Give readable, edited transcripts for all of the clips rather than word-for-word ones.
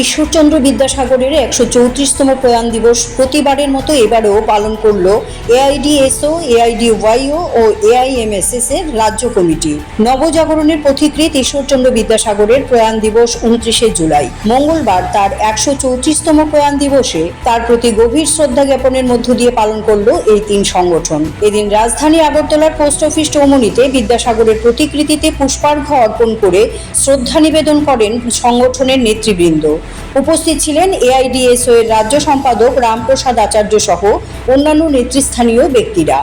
ঈশ্বরচন্দ্র বিদ্যাসাগরের 134তম প্রয়াণ দিবস প্রতিবারের মতো এবারেও পালন করল এআইডিএসও, এআইডিওয়াইও ও এআইএমএসএস এর রাজ্য কমিটি। নবজাগরণের পথিকৃৎ ঈশ্বরচন্দ্র বিদ্যাসাগরের প্রয়াণ দিবস 29শে জুলাই মঙ্গলবার তার 134তম প্রয়াণ দিবসে তার প্রতি গভীর শ্রদ্ধা জ্ঞাপনের মধ্য দিয়ে পালন করল এই তিন সংগঠন। এদিন রাজধানী আগরতলার পোস্ট অফিস চৌমুহনীতে বিদ্যাসাগরের প্রতিকৃতিতে পুষ্পার্ঘ্য অর্পণ করে শ্রদ্ধা নিবেদন করেন সংগঠনের নেতৃবৃন্দ। উপস্থিত ছিলেন এআইডিএসও এর রাজ্য সম্পাদক রামপ্রসাদ আচার্য সহ অন্যান্য নেতৃস্থানীয় ব্যক্তিরা।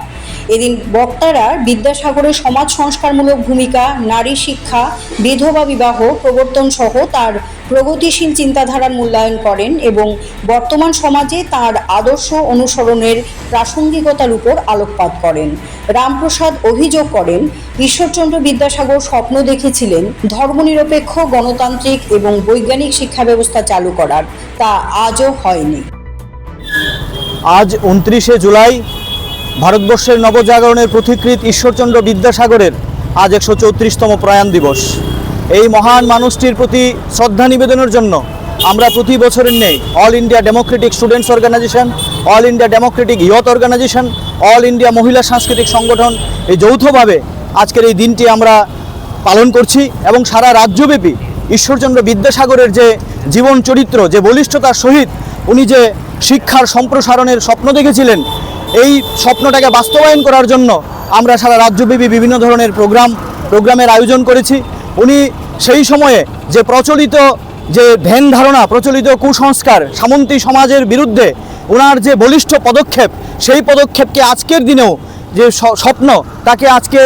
এদিন বক্তারা বিদ্যাসাগরের সমাজ সংস্কারমূলক ভূমিকা, নারী শিক্ষা, বিধবা বিবাহ প্রবর্তন সহ তার প্রগতিশীল চিন্তাধারার মূল্যায়ন করেন এবং বর্তমান সমাজে তার আদর্শ অনুসরণের প্রাসঙ্গিকতার উপর আলোকপাত করেন। রামপ্রসাদ অভিযোগ করেন, ঈশ্বরচন্দ্র বিদ্যাসাগর স্বপ্ন দেখেছিলেন ধর্মনিরপেক্ষ, গণতান্ত্রিক এবং বৈজ্ঞানিক শিক্ষা ব্যবস্থা চালু করার, তা আজও হয়নি। আজ 29শে জুলাই ভারতবর্ষের নবজাগরণের পথিকৃৎ ঈশ্বরচন্দ্র বিদ্যাসাগরের আজ 134তম প্রয়াণ দিবস। এই মহান মানুষটির প্রতি শ্রদ্ধা নিবেদনের জন্য আমরা প্রতি বছরের নেই all India democratic students organisation, all India democratic youth organisation, all India Mahila Sanskritik সংগঠন এই যৌথভাবে আজকের এই দিনটি আমরা পালন করছি এবং সারা রাজ্যব্যাপী ঈশ্বরচন্দ্র বিদ্যাসাগরের যে জীবন চরিত্র, যে বলিষ্ঠতার সহিত উনি যে শিক্ষার সম্প্রসারণের স্বপ্ন দেখেছিলেন, এই স্বপ্নটাকে বাস্তবায়ন করার জন্য আমরা সারা রাজ্যব্যাপী বিভিন্ন ধরনের প্রোগ্রামের আয়োজন করেছি। উনি সেই সময়ে যে প্রচলিত যে ধ্যান ধারণা, প্রচলিত কুসংস্কার, সামন্তী সমাজের বিরুদ্ধে ওনার যে বলিষ্ঠ পদক্ষেপ, সেই পদক্ষেপকে আজকের দিনেও যে স্বপ্ন, তাকে আজকে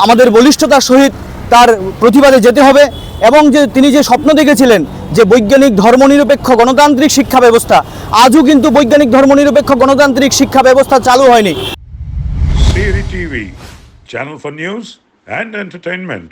আমাদের বলিষ্ঠতার সহিত তার প্রতিবাদে যেতে হবে এবং যে তিনি যে স্বপ্ন দেখেছিলেন যে বৈজ্ঞানিক ধর্মনিরপেক্ষ গণতান্ত্রিক শিক্ষা ব্যবস্থা, আজও কিন্তু বৈজ্ঞানিক ধর্মনিরপেক্ষ গণতান্ত্রিক শিক্ষা ব্যবস্থা চালু হয়নি। CAD TV, channel for news and entertainment.